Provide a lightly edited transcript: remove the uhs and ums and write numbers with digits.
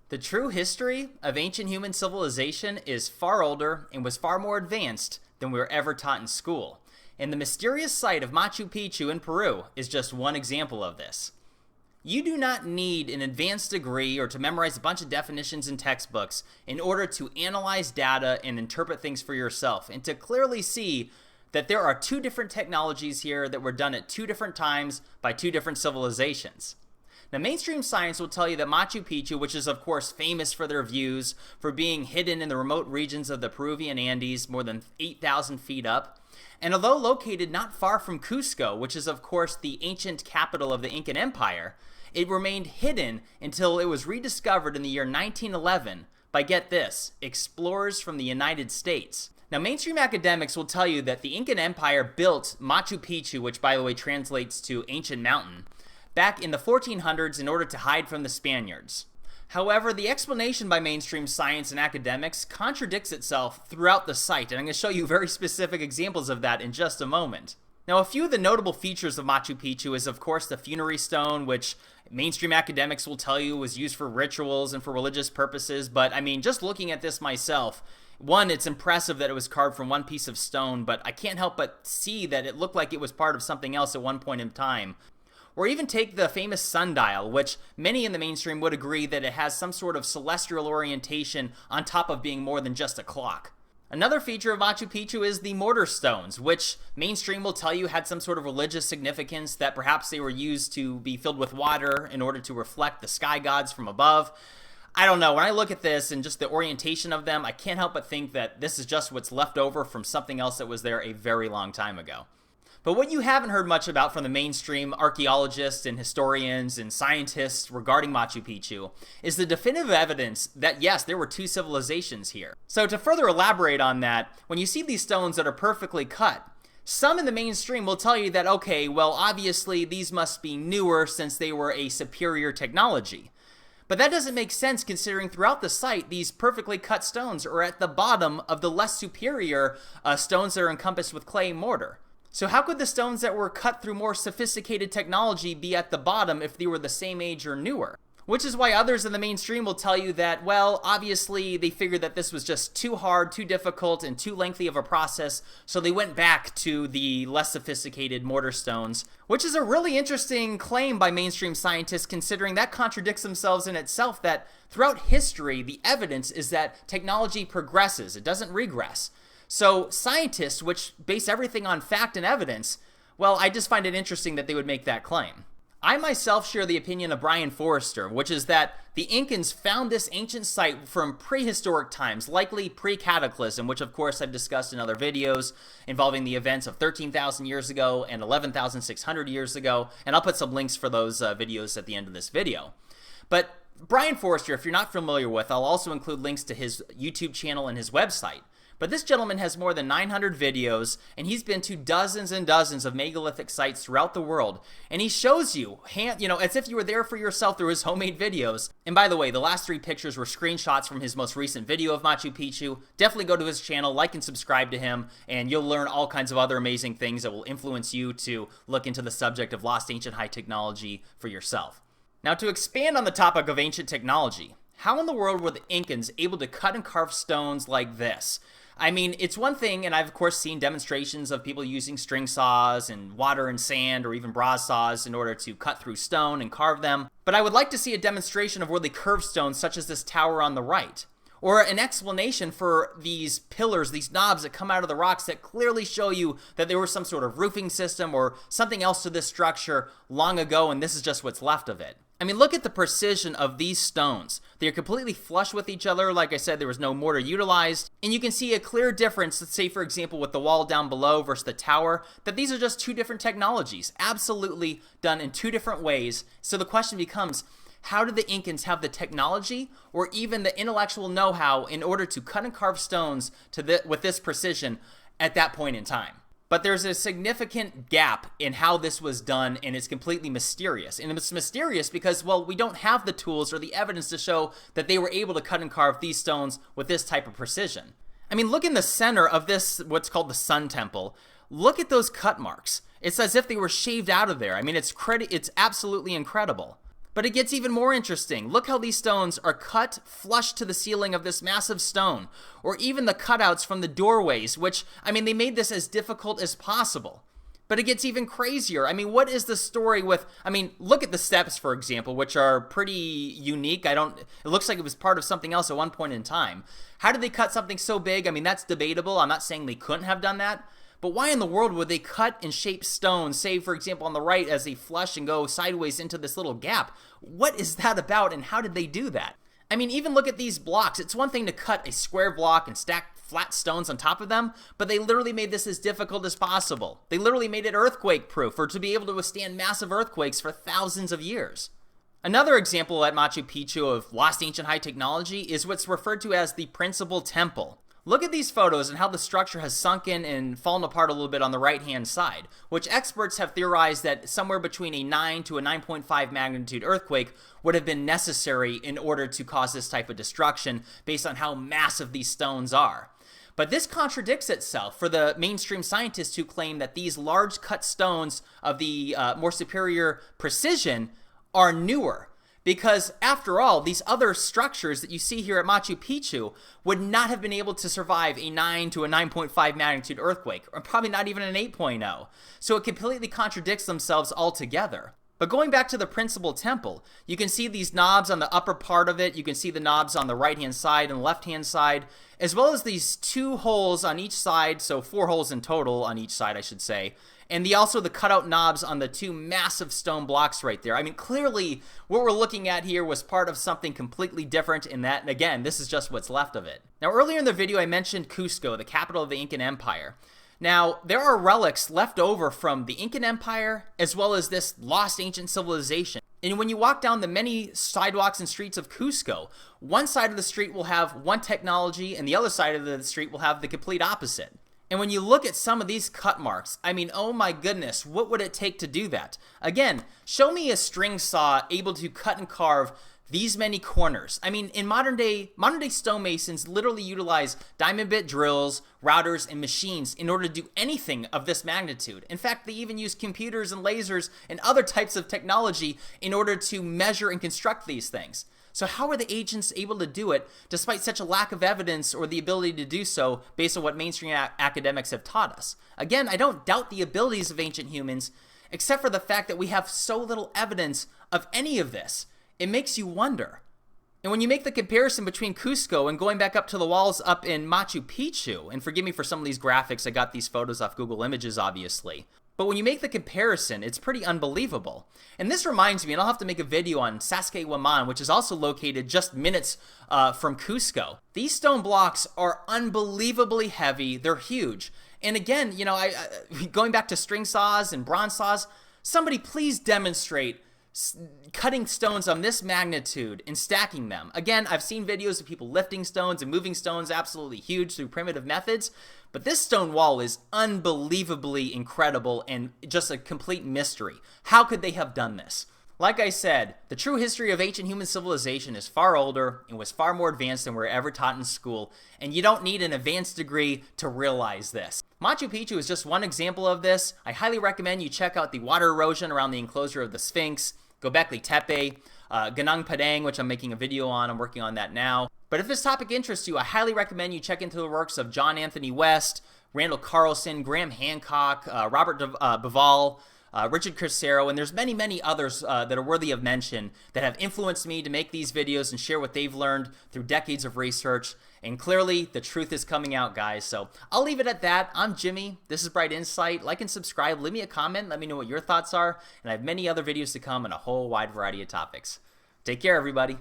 The true history of ancient human civilization is far older and was far more advanced than we were ever taught in school. And the mysterious site of Machu Picchu in Peru is just one example of this. You do not need an advanced degree or to memorize a bunch of definitions in textbooks in order to analyze data and interpret things for yourself and to clearly see that there are two different technologies here that were done at two different times by two different civilizations. Now, mainstream science will tell you that Machu Picchu, which is of course famous for their views, for being hidden in the remote regions of the Peruvian Andes more than 8,000 feet up, and although located not far from Cuzco, which is of course the ancient capital of the Incan Empire, it remained hidden until it was rediscovered in the year 1911 by, get this, explorers from the United States. Now, mainstream academics will tell you that the Incan Empire built Machu Picchu, which by the way translates to ancient mountain, back in the 1400s in order to hide from the Spaniards. However, the explanation by mainstream science and academics contradicts itself throughout the site, and I'm going to show you very specific examples of that in just a moment. Now, a few of the notable features of Machu Picchu is, of course, the funerary stone, which mainstream academics will tell you was used for rituals and for religious purposes, but I mean, just looking at this myself, one, it's impressive that it was carved from one piece of stone, but I can't help but see that it looked like it was part of something else at one point in time. Or even take the famous sundial, which many in the mainstream would agree that it has some sort of celestial orientation on top of being more than just a clock. Another feature of Machu Picchu is the mortar stones, which mainstream will tell you had some sort of religious significance, that perhaps they were used to be filled with water in order to reflect the sky gods from above. I don't know, when I look at this and just the orientation of them, I can't help but think that this is just what's left over from something else that was there a very long time ago. But what you haven't heard much about from the mainstream archaeologists and historians and scientists regarding Machu Picchu is the definitive evidence that yes, there were two civilizations here. So to further elaborate on that, when you see these stones that are perfectly cut, some in the mainstream will tell you that, okay, well obviously these must be newer since they were a superior technology. But that doesn't make sense considering throughout the site, these perfectly cut stones are at the bottom of the less superior stones that are encompassed with clay and mortar. So how could the stones that were cut through more sophisticated technology be at the bottom if they were the same age or newer? Which is why others in the mainstream will tell you that, well, obviously they figured that this was just too hard, too difficult, and too lengthy of a process, so they went back to the less sophisticated mortar stones, which is a really interesting claim by mainstream scientists considering that contradicts themselves in itself, that throughout history, the evidence is that technology progresses, it doesn't regress. So scientists, which base everything on fact and evidence, well, I just find it interesting that they would make that claim. I myself share the opinion of Brian Forrester, which is that the Incans found this ancient site from prehistoric times, likely pre-cataclysm, which of course I've discussed in other videos involving the events of 13,000 years ago and 11,600 years ago, and I'll put some links for those videos at the end of this video. But Brian Forrester, if you're not familiar with, I'll also include links to his YouTube channel and his website. But this gentleman has more than 900 videos, and he's been to dozens and dozens of megalithic sites throughout the world, and he shows you, as if you were there for yourself through his homemade videos. And by the way, the last three pictures were screenshots from his most recent video of Machu Picchu. Definitely go to his channel, like and subscribe to him, and you'll learn all kinds of other amazing things that will influence you to look into the subject of lost ancient high technology for yourself. Now, to expand on the topic of ancient technology, how in the world were the Incans able to cut and carve stones like this? I mean, it's one thing, and I've of course seen demonstrations of people using string saws and water and sand or even bronze saws in order to cut through stone and carve them, but I would like to see a demonstration of where they curve stones such as this tower on the right. Or an explanation for these pillars, these knobs that come out of the rocks that clearly show you that there was some sort of roofing system or something else to this structure long ago, and this is just what's left of it. I mean, look at the precision of these stones. They're completely flush with each other. Like I said, there was no mortar utilized. And you can see a clear difference, let's say, for example, with the wall down below versus the tower, that these are just two different technologies, absolutely done in two different ways. So the question becomes, how did the Incans have the technology or even the intellectual know-how in order to cut and carve stones with this precision at that point in time? But there's a significant gap in how this was done, and it's completely mysterious. And it's mysterious because, well, we don't have the tools or the evidence to show that they were able to cut and carve these stones with this type of precision. I mean, look in the center of this, what's called the Sun Temple. Look at those cut marks. It's as if they were shaved out of there. I mean, it's absolutely incredible. But it gets even more interesting. Look how these stones are cut flush to the ceiling of this massive stone, or even the cutouts from the doorways, which, I mean, they made this as difficult as possible. But it gets even crazier. I mean, what is the story with, I mean, look at the steps, for example, which are pretty unique. It looks like it was part of something else at one point in time. How did they cut something so big? I mean, that's debatable. I'm not saying they couldn't have done that. But why in the world would they cut and shape stones, say, for example, on the right as they flush and go sideways into this little gap? What is that about, and how did they do that? I mean, even look at these blocks. It's one thing to cut a square block and stack flat stones on top of them, but they literally made this as difficult as possible. They literally made it earthquake-proof, or to be able to withstand massive earthquakes for thousands of years. Another example at Machu Picchu of lost ancient high technology is what's referred to as the principal temple. Look at these photos and how the structure has sunken and fallen apart a little bit on the right-hand side, which experts have theorized that somewhere between a 9 to a 9.5 magnitude earthquake would have been necessary in order to cause this type of destruction based on how massive these stones are. But this contradicts itself for the mainstream scientists who claim that these large cut stones of the more superior precision are newer. Because after all, these other structures that you see here at Machu Picchu would not have been able to survive a 9 to a 9.5 magnitude earthquake, or probably not even an 8.0. So it completely contradicts themselves altogether. But going back to the principal temple, you can see these knobs on the upper part of it. You can see the knobs on the right-hand side and left-hand side, as well as these 2 holes on each side, so 4 holes in total on each side, I should say. And also the cutout knobs on the 2 massive stone blocks right there. I mean, clearly, what we're looking at here was part of something completely different in that, and again, this is just what's left of it. Now, earlier in the video, I mentioned Cuzco, the capital of the Incan Empire. Now, there are relics left over from the Incan Empire, as well as this lost ancient civilization. And when you walk down the many sidewalks and streets of Cuzco, one side of the street will have one technology, and the other side of the street will have the complete opposite. And when you look at some of these cut marks, I mean, oh my goodness, what would it take to do that? Again, show me a string saw able to cut and carve these many corners. I mean, in modern day stonemasons literally utilize diamond bit drills, routers, and machines in order to do anything of this magnitude. In fact, they even use computers and lasers and other types of technology in order to measure and construct these things. So how are the ancients able to do it despite such a lack of evidence or the ability to do so based on what mainstream academics have taught us? Again, I don't doubt the abilities of ancient humans, except for the fact that we have so little evidence of any of this. It makes you wonder. And when you make the comparison between Cuzco and going back up to the walls up in Machu Picchu, and forgive me for some of these graphics, I got these photos off Google Images, obviously. But when you make the comparison, it's pretty unbelievable. And this reminds me, and I'll have to make a video on Sacsayhuaman, which is also located just minutes from Cuzco. These stone blocks are unbelievably heavy. They're huge. And again, you know, going back to string saws and bronze saws, somebody please demonstrate cutting stones on this magnitude and stacking them. Again, I've seen videos of people lifting stones and moving stones absolutely huge through primitive methods, but this stone wall is unbelievably incredible and just a complete mystery. How could they have done this? Like I said, the true history of ancient human civilization is far older and was far more advanced than we were ever taught in school, and you don't need an advanced degree to realize this. Machu Picchu is just one example of this. I highly recommend you check out the water erosion around the enclosure of the Sphinx, Göbekli Tepe, Gunung Padang, which I'm making a video on. I'm working on that now. But if this topic interests you, I highly recommend you check into the works of John Anthony West, Randall Carlson, Graham Hancock, Robert Bivall, Richard Crucero, and there's many, many others that are worthy of mention that have influenced me to make these videos and share what they've learned through decades of research. And clearly, the truth is coming out, guys. So I'll leave it at that. I'm Jimmy. This is Bright Insight. Like and subscribe. Leave me a comment. Let me know what your thoughts are. And I have many other videos to come on a whole wide variety of topics. Take care, everybody.